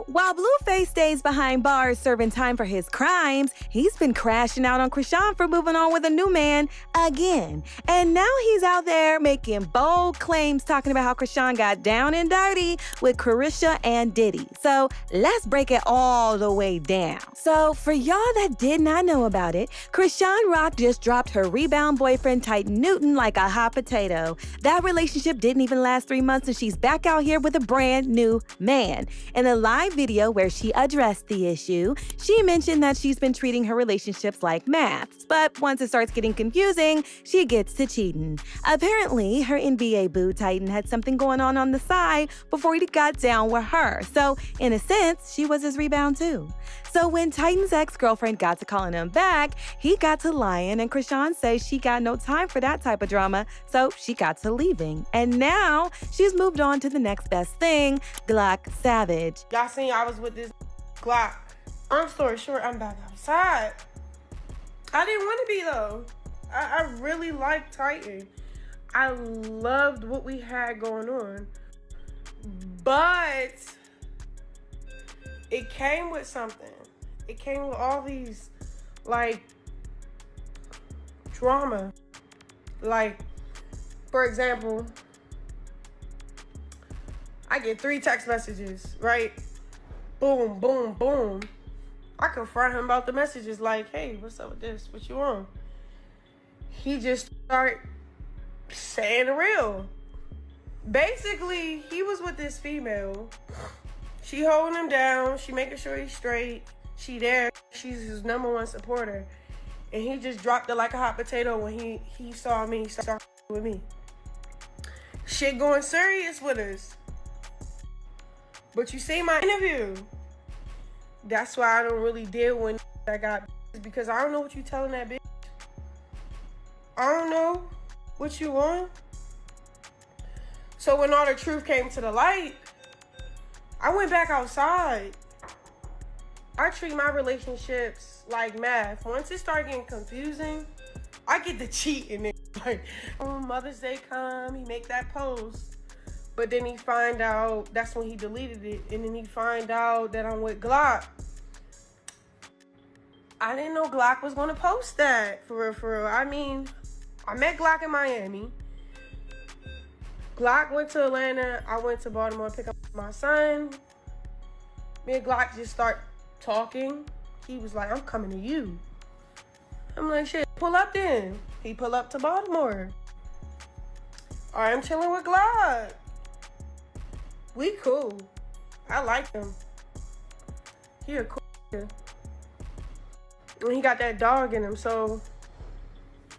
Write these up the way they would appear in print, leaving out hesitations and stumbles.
while Blueface stays behind bars serving time for his crimes, he's been crashing out on Chrisean for moving on with a new man again. And now he's out there making bold claims talking about how Chrisean got down and dirty with Caresha and Diddy. So let's break it all the way down. So for y'all that did not know about it, Chrisean Rock just dropped her rebound boyfriend Tytan Newton like a hot potato. That relationship didn't even last 3 months and she's back out here with a brand new man. In a live video where she addressed the issue, she mentioned that she's been treating her relationships like math. But once it starts getting confusing, she gets to cheating. Apparently, her NBA boo Tytan had something going on the side before he got down with her. So in a sense, she was his rebound too. So when Tytan's ex-girlfriend got to calling him back, he got to lying, and Chrisean says she got no time for that type of drama, so she got to leaving. And now she's moved on to the next best thing, Glock Savage. Y'all seen I was with this Glock. Long story short, I'm back outside. I didn't want to be though. I really liked Titan. I loved what we had going on. But it came with something. It came with all these, like, drama. Like, for example, I get 3 text messages, right? Boom, boom, boom. I confront him about the messages like, hey, what's up with this? What you on? He just start saying the real. Basically, he was with this female. She holding him down. She making sure he's straight. She there. She's his #1 supporter. And he just dropped it like a hot potato when he saw me. He started with me. Shit going serious with us. But you see my interview. That's why I don't really deal when I got because I don't know what you telling that bitch. I don't know what you want. So when all the truth came to the light, I went back outside. I treat my relationships like math. Once it started getting confusing, I get to cheating. Like, on Mother's Day come, he make that post. But then he find out, that's when he deleted it. And then he find out that I'm with Glock. I didn't know Glock was gonna post that, for real. I mean, I met Glock in Miami. Glock went to Atlanta. I went to Baltimore to pick up my son. Me and Glock just start talking. He was like, I'm coming to you. I'm like, shit, pull up then. He pull up to Baltimore. All right, I'm chilling with Glock. We cool. I like him. He a cool nigga. And he got that dog in him, so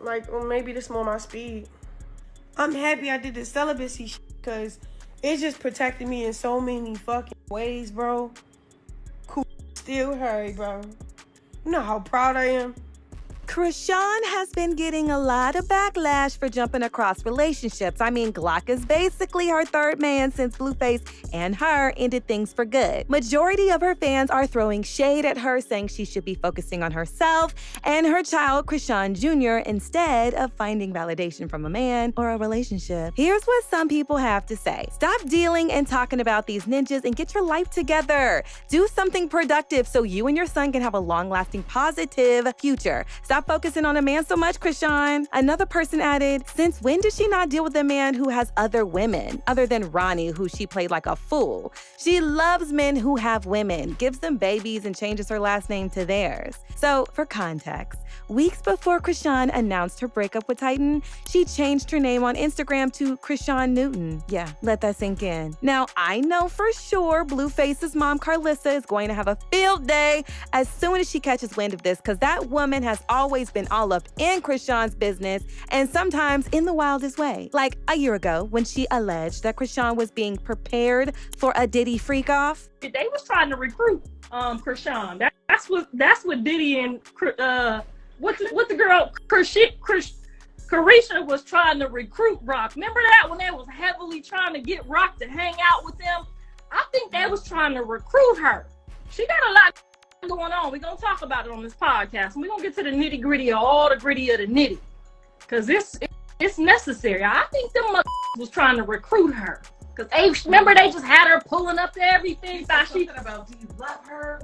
like, well, maybe this more my speed. I'm happy I did the celibacy shit because it just protected me in so many fucking ways, bro. Cool. Still hurry, bro. You know how proud I am? Chrisean has been getting a lot of backlash for jumping across relationships. I mean, Glock is basically her third man since Blueface and her ended things for good. Majority of her fans are throwing shade at her, saying she should be focusing on herself and her child, Chrisean Jr., instead of finding validation from a man or a relationship. Here's what some people have to say. Stop dealing and talking about these ninjas and get your life together. Do something productive so you and your son can have a long-lasting, positive future. Stop focusing on a man so much, Chrisean. Another person added, since when does she not deal with a man who has other women, other than Ronnie, who she played like a fool? She loves men who have women, gives them babies, and changes her last name to theirs. So, for context, weeks before Chrisean announced her breakup with Tytan, she changed her name on Instagram to Chrisean Newton. Yeah, let that sink in. Now, I know for sure Blueface's mom, Carlissa, is going to have a field day as soon as she catches wind of this, because that woman has always been all up in Chrisean's business, and sometimes in the wildest way. Like a year ago, when she alleged that Chrisean was being prepared for a Diddy freak-off. They was trying to recruit Chrisean. That's what Diddy and what the girl Caresha was trying to recruit Rock. Remember that when they was heavily trying to get Rock to hang out with them? I think they was trying to recruit her. She got a lot going on. We're gonna talk about it on this podcast, and we're gonna get to the nitty gritty of all the gritty of the nitty, because it's necessary. I think them was trying to recruit her. Cause remember they just had her pulling up to everything. Thought she about, do you love her?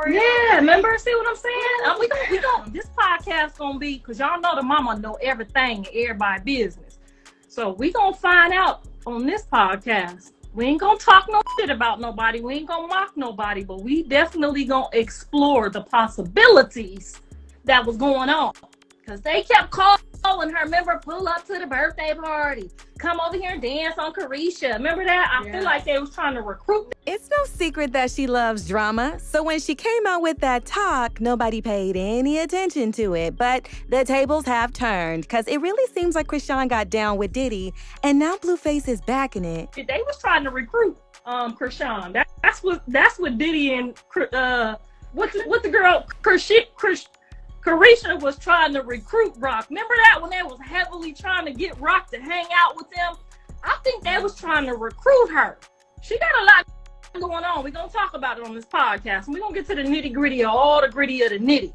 Yeah, remember? See what I'm saying? We gonna this podcast gonna be, cause y'all know the mama know everything and everybody business. So we gonna find out on this podcast. We ain't gonna talk no shit about nobody. We ain't gonna mock nobody, but we definitely gonna explore the possibilities that was going on. Cause they kept calling her, remember, pull up to the birthday party, come over here and dance on Caresha. Remember that? I feel like they was trying to recruit. It's no secret that she loves drama, so when she came out with that talk, nobody paid any attention to it. But the tables have turned, because it really seems like Chrisean got down with Diddy, and now Blueface is backing it. They was trying to recruit Chrisean. That's what Diddy and what the girl Caresha was trying to recruit Rock. Remember that when they was heavily trying to get Rock to hang out with them? I think they was trying to recruit her. She got a lot going on. We're going to talk about it on this podcast. And we're going to get to the nitty gritty of all the gritty of the nitty.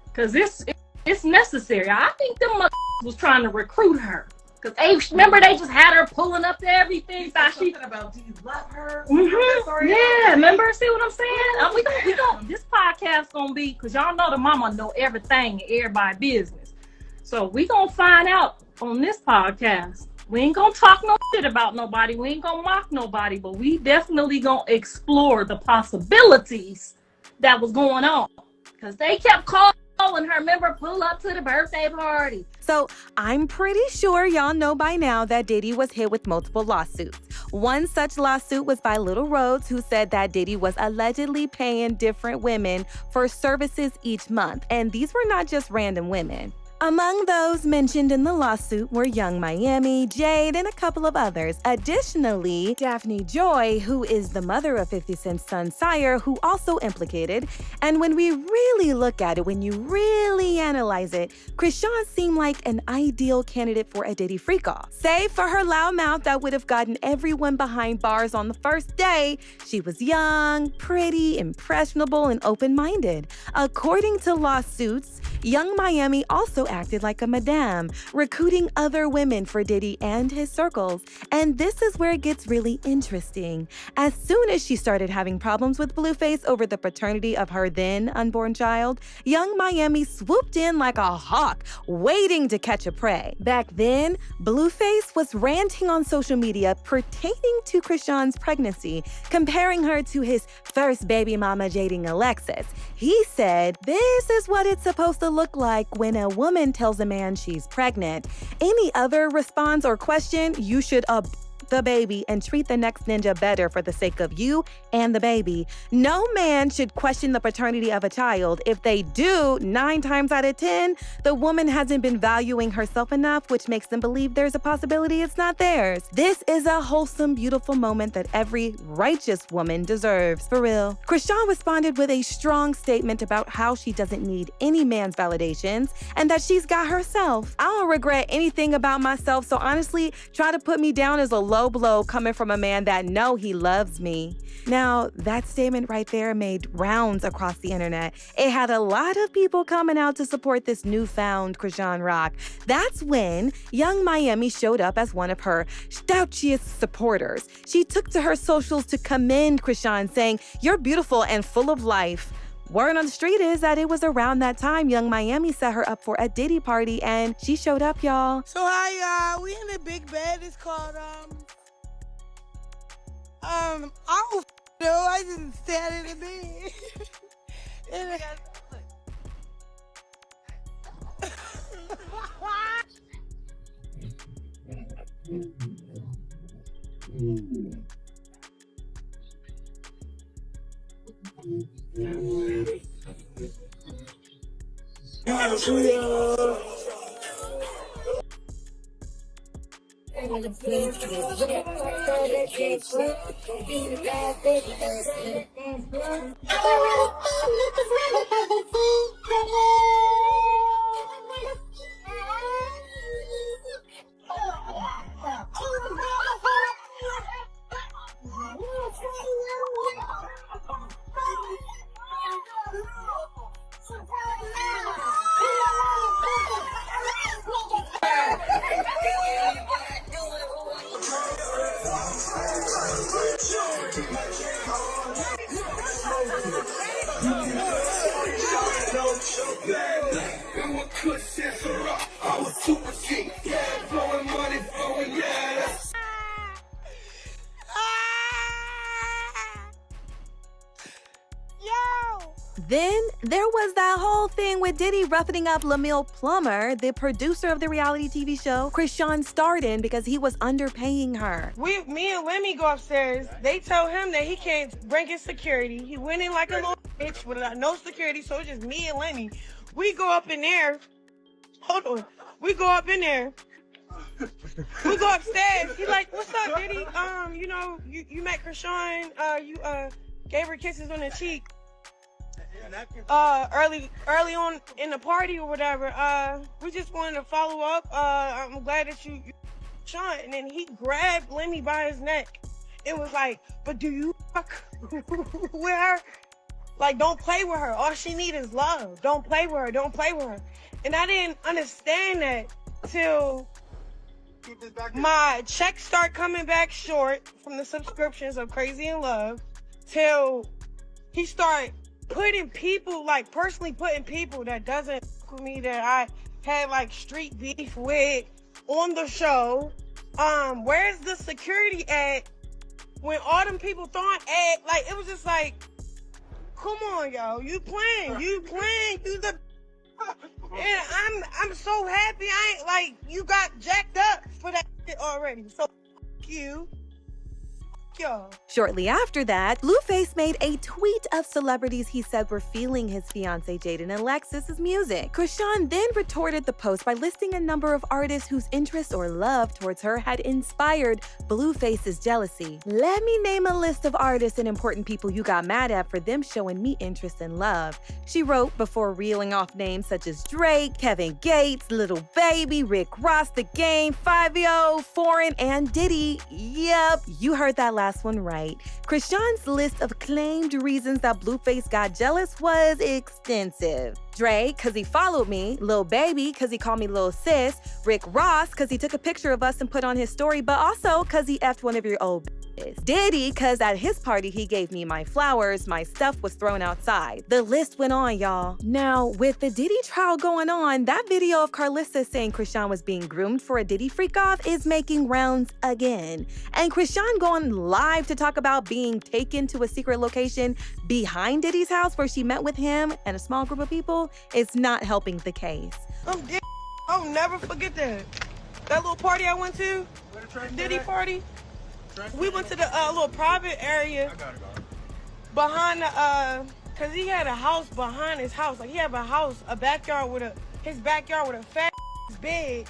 Because it's necessary. I think them was trying to recruit her. Because remember they just had her pulling up to everything. Thought she about, do you love her? Yeah, remember? See what I'm saying? We gonna this podcast gonna be, because y'all know the mama know everything and everybody business. So we gonna find out on this podcast. We ain't gonna talk no shit about nobody. We ain't gonna mock nobody, but we definitely gonna explore the possibilities that was going on. Because they kept calling her, remember, pull up to the birthday party. So I'm pretty sure y'all know by now that Diddy was hit with multiple lawsuits. One such lawsuit was by Little Rhodes, who said that Diddy was allegedly paying different women for services each month. And these were not just random women. Among those mentioned in the lawsuit were Young Miami, Jade, and a couple of others. Additionally, Daphne Joy, who is the mother of 50 Cent's son Sire, who also implicated. And when we really look at it, when you really analyze it, Chrisean seemed like an ideal candidate for a Diddy freak-off. Save for her loud mouth that would have gotten everyone behind bars on the first day, she was young, pretty, impressionable, and open-minded. According to lawsuits, Young Miami also acted like a madame, recruiting other women for Diddy and his circles. And this is where it gets really interesting. As soon as she started having problems with Blueface over the paternity of her then unborn child, Young Miami swooped in like a hawk, waiting to catch a prey. Back then, Blueface was ranting on social media pertaining to Chrisean's pregnancy, comparing her to his first baby mama dating Alexis. He said, "This is what it's supposed to look like when a woman tells a man she's pregnant. Any other response or question, you should the baby and treat the next ninja better for the sake of you and the baby. No man should question the paternity of a child. If they do, 9 times out of 10, the woman hasn't been valuing herself enough, which makes them believe there's a possibility it's not theirs. This is a wholesome, beautiful moment that every righteous woman deserves, for real." Chrisean responded with a strong statement about how she doesn't need any man's validations and that she's got herself. "I don't regret anything about myself, so honestly, try to put me down as a low blow coming from a man that know he loves me." Now, that statement right there made rounds across the internet. It had a lot of people coming out to support this newfound Chrisean Rock. That's when Young Miami showed up as one of her stouchiest supporters. She took to her socials to commend Chrisean, saying, "You're beautiful and full of life." Word on the street is that it was around that time Young Miami set her up for a Diddy party, and she showed up, y'all. So hi y'all, we in the big bed. It's called I don't know. I just sat in the bed. And Yo! Then there was that whole thing with Diddy roughing up Lamille Plummer, the producer of the reality TV show Chrisean starred in, because he was underpaying her. Me and Lemmy go upstairs. They tell him that he can't bring his security. He went in like a little bitch with no security, so it's just me and Lemmy. We go up in there. Hold on. We go up in there. We go upstairs. He like, what's up, Diddy? You met Chrisean. You gave her kisses on the cheek. Early on in the party or whatever. We just wanted to follow up. I'm glad that you Sean. And then he grabbed Lemmy by his neck. It was like, but do you fuck with her? Like, don't play with her. All she need is love. Don't play with her. Don't play with her. And I didn't understand that till my checks start coming back short from the subscriptions of Crazy in Love, till he started putting people, like personally putting people that doesn't fuck with me, that I had like street beef with on the show. Where's the security at when all them people thought at, like, it was just like, come on, yo, you playing, you the, and I'm so happy I ain't, like, you got jacked up for that shit already, so f*** you. Yo. Shortly after that, Blueface made a tweet of celebrities he said were feeling his fiancée Jaden and Alexis's music. Chrisean then retorted the post by listing a number of artists whose interest or love towards her had inspired Blueface's jealousy. Let me name a list of artists and important people you got mad at for them showing me interest and love, she wrote, before reeling off names such as Drake, Kevin Gates, Lil Baby, Rick Ross, The Game, Fivio, Foreign, and Diddy. Yep, you heard that last one right. Chrisean's list of claimed reasons that Blueface got jealous was extensive. Drake, cause he followed me. Lil Baby, cause he called me Lil Sis. Rick Ross, cause he took a picture of us and put on his story, but also cause he effed one of your old bitches. Diddy, cause at his party he gave me my flowers, my stuff was thrown outside. The list went on, y'all. Now, with the Diddy trial going on, that video of Carlissa saying Chrisean was being groomed for a Diddy freak-off is making rounds again. And Chrisean going live to talk about being taken to a secret location behind Diddy's house where she met with him and a small group of people is not helping the case. I'll never forget that. That little party I went to, Diddy party. We went to the little private area behind the, cause he had a house behind his house. Like, he had a backyard with his backyard with a fat bed.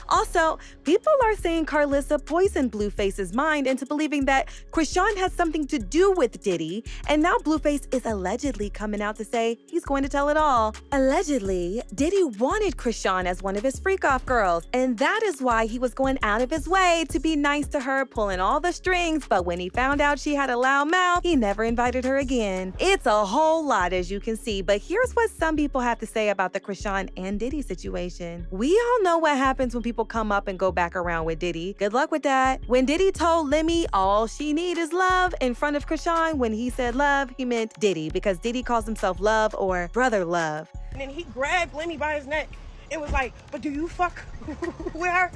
Also, people are saying Carlissa poisoned Blueface's mind into believing that Chrisean has something to do with Diddy, and now Blueface is allegedly coming out to say he's going to tell it all. Allegedly, Diddy wanted Chrisean as one of his freak-off girls, and that is why he was going out of his way to be nice to her, pulling all the strings, but when he found out she had a loud mouth, he never invited her again. It's a whole lot, as you can see, but here's what some people have to say about the Chrisean and Diddy situation. We all know what happens when people come up and go back around with Diddy. Good luck with that. When Diddy told Lemmy all she need is love in front of Chrisean, when he said love, he meant Diddy, because Diddy calls himself Love or Brother Love. And then he grabbed Lemmy by his neck. It was like, but do you fuck with her?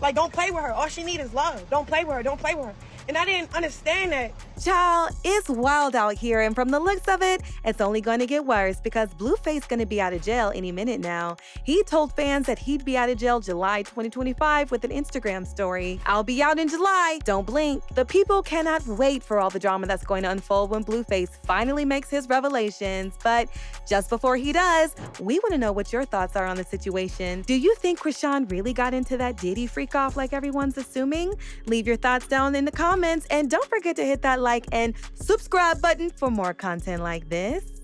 Like, don't play with her. All she need is love. Don't play with her. Don't play with her. And I didn't understand that. Child, it's wild out here, and from the looks of it, it's only going to get worse because Blueface going to be out of jail any minute now. He told fans that he'd be out of jail July 2025 with an Instagram story. I'll be out in July, don't blink. The people cannot wait for all the drama that's going to unfold when Blueface finally makes his revelations. But just before he does, we want to know what your thoughts are on the situation. Do you think Chrisean really got into that Diddy freak-off like everyone's assuming? Leave your thoughts down in the comments, and don't forget to hit that like and subscribe button for more content like this.